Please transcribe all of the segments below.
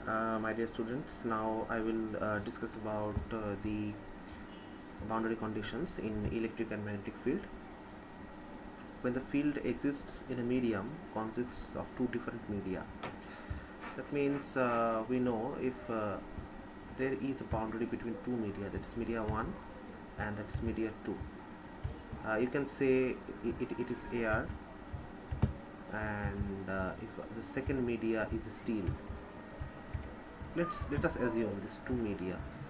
My dear students, now I will discuss about the boundary conditions in electric and magnetic field. When the field exists in a medium consists of two different media, that means we know if there is a boundary between two media, that is media 1 and that is media 2. You can say it is air, and if the second media is steel, let us assume these two medias.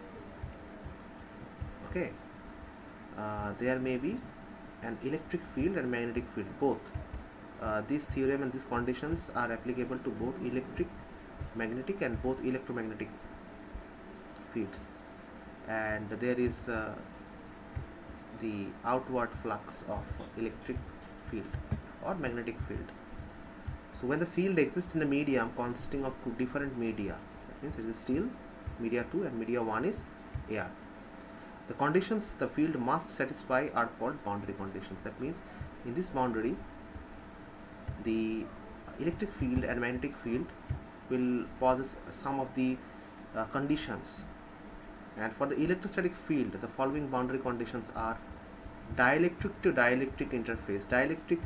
Okay, there may be an electric field and magnetic field both. This theorem and these conditions are applicable to both electric, magnetic and both electromagnetic fields, and there is the outward flux of electric field or magnetic field. So when the field exists in a medium consisting of two different media, that means it is steel, media 2, and media 1 is air, the conditions the field must satisfy are called boundary conditions. That means in this boundary the electric field and magnetic field will possess some of the conditions, and for the electrostatic field the following boundary conditions are: dielectric to dielectric interface. Dielectric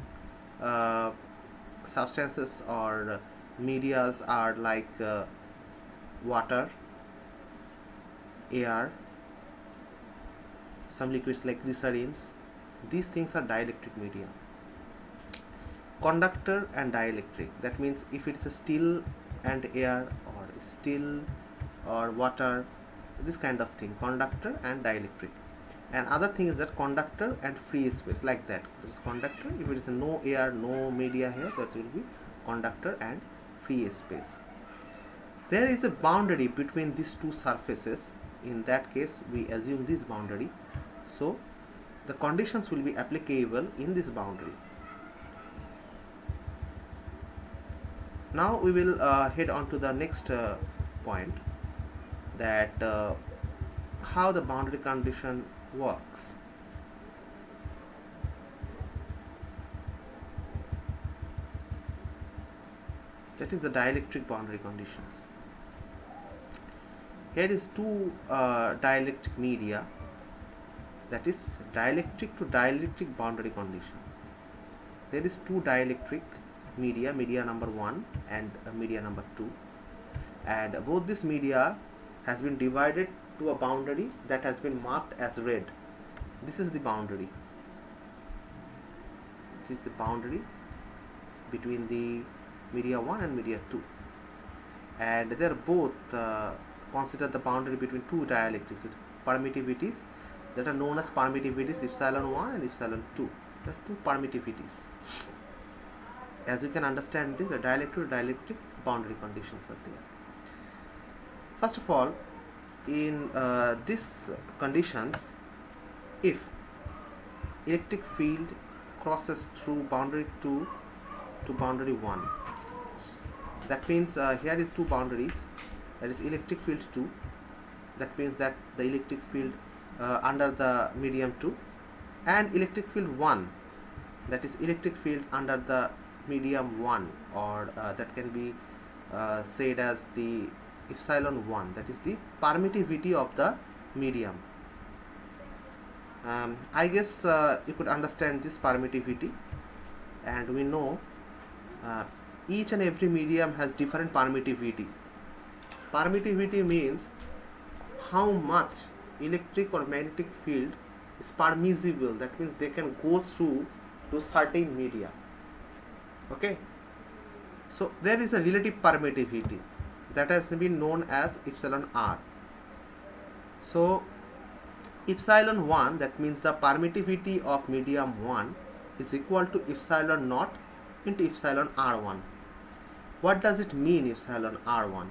substances or medias are like water, air, some liquids like glycerins. These things are dielectric media. Conductor and dielectric, that means if it is a steel and air or steel or water, this kind of thing, conductor and dielectric. And other thing is that conductor and free space, like that. This conductor, if it is no air, no media here, that will be conductor and free space. There is a boundary between these two surfaces. In that case we assume this boundary, so the conditions will be applicable in this boundary. Now we will head on to the next point, that how the boundary condition works. That is the dielectric boundary conditions. Here is two dielectric media, that is dielectric to dielectric boundary condition. There is two dielectric media, media number 1 and media number 2, and both this media has been divided to a boundary that has been marked as red. This is the boundary. This is the boundary between the media 1 and media 2, and they are both consider the boundary between two dielectrics with permittivities that are known as permittivities epsilon 1 and epsilon 2. There are two permittivities. As you can understand, this, the dielectric to dielectric boundary conditions are there. First of all, in these conditions, if electric field crosses through boundary 2 to boundary 1, that means here is two boundaries, that is electric field 2, that means that the electric field under the medium 2, and electric field 1, that is electric field under the medium 1, or that can be said as the epsilon 1, that is the permittivity of the medium. I guess you could understand this permittivity, and we know each and every medium has different permittivity. Permittivity means how much electric or magnetic field is permissible, that means they can go through to certain media. Okay, so there is a relative permittivity that has been known as epsilon r. So epsilon 1, that means the permittivity of medium 1 is equal to epsilon naught into epsilon r1. What does it mean, epsilon r1?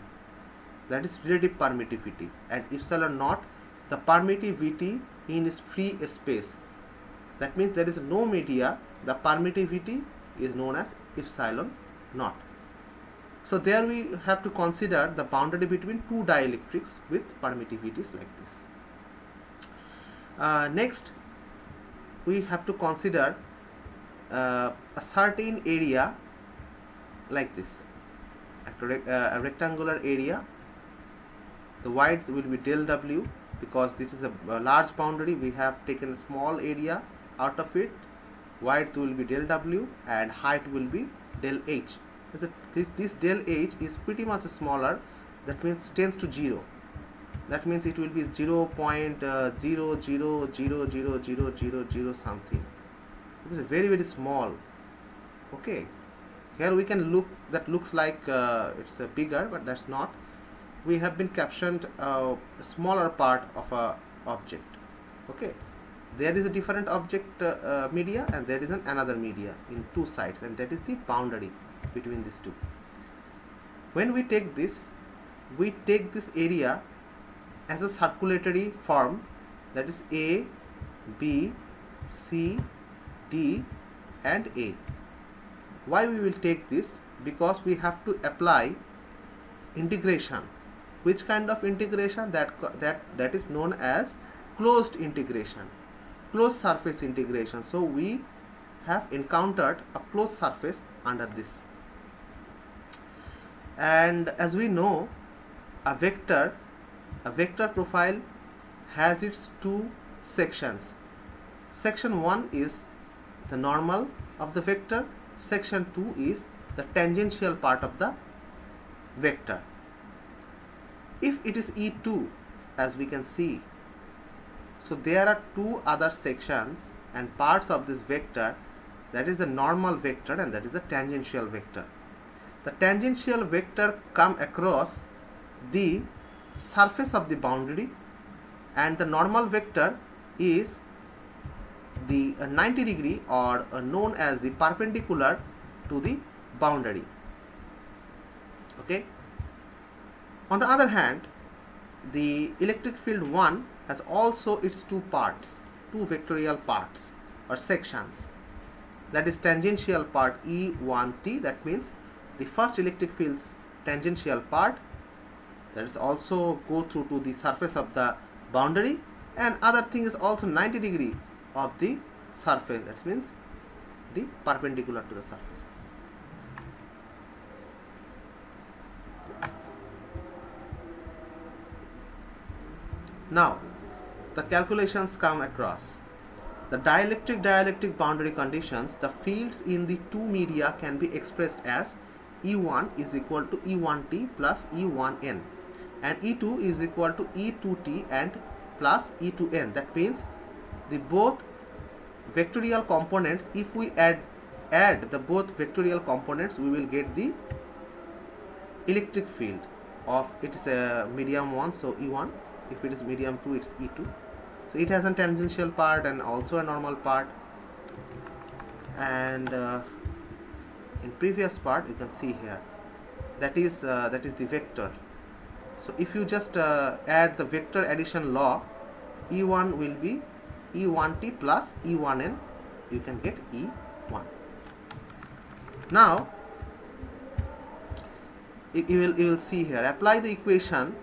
That is relative permittivity, and epsilon naught, the permittivity in its free space. That means there is no media, the permittivity is known as epsilon naught. So there we have to consider the boundary between two dielectrics with permittivities like this. Next we have to consider a certain area like this, a rectangular area the width will be del W, because this is a large boundary, we have taken a small area out of it. Width will be del W and height will be del H. This del H is pretty much smaller, that means tends to 0. That means it will be 0.00000000 something. It is very, very small. Okay, here we can look, that looks like it's bigger, but that's not. We have been captioned a smaller part of a object. Okay, there is a different object media, and there is another media in two sides, and that is the boundary between these two. When we take this area as a circulatory form, that is A, B, C, D and A. Why we will take this? Because we have to apply integration. Which kind of integration? That is known as closed integration, closed surface integration. So we have encountered a closed surface under this. And as we know, a vector profile has its two sections. Section 1 is the normal of the vector, section 2 is the tangential part of the vector. If it is E2, as we can see, so there are two other sections and parts of this vector, that is the normal vector and that is the tangential vector. The tangential vector come across the surface of the boundary, and the normal vector is the 90 degree or known as the perpendicular to the boundary. Okay. On the other hand, the electric field 1 has also its two parts, two vectorial parts or sections. That is tangential part E1t, that means the first electric field's tangential part, that is also go through to the surface of the boundary, and other thing is also 90 degree of the surface, that means the perpendicular to the surface. Now the calculations come across. The dielectric boundary conditions, the fields in the two media can be expressed as E1 is equal to E1t plus E1n, and E2 is equal to E2t and plus E2n. That means the both vectorial components, if we add the both vectorial components, we will get the electric field of, it is a medium 1, so E1. If it is medium 2, it's E2. So it has a tangential part and also a normal part. And in previous part you can see here, that is the vector. So if you just add the vector addition law, E1 will be E1t plus E1n, you can get E1. Now you will see here, apply the equation,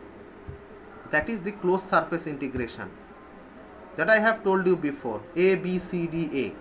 that is the closed surface integration that I have told you before, A, B, C, D, A.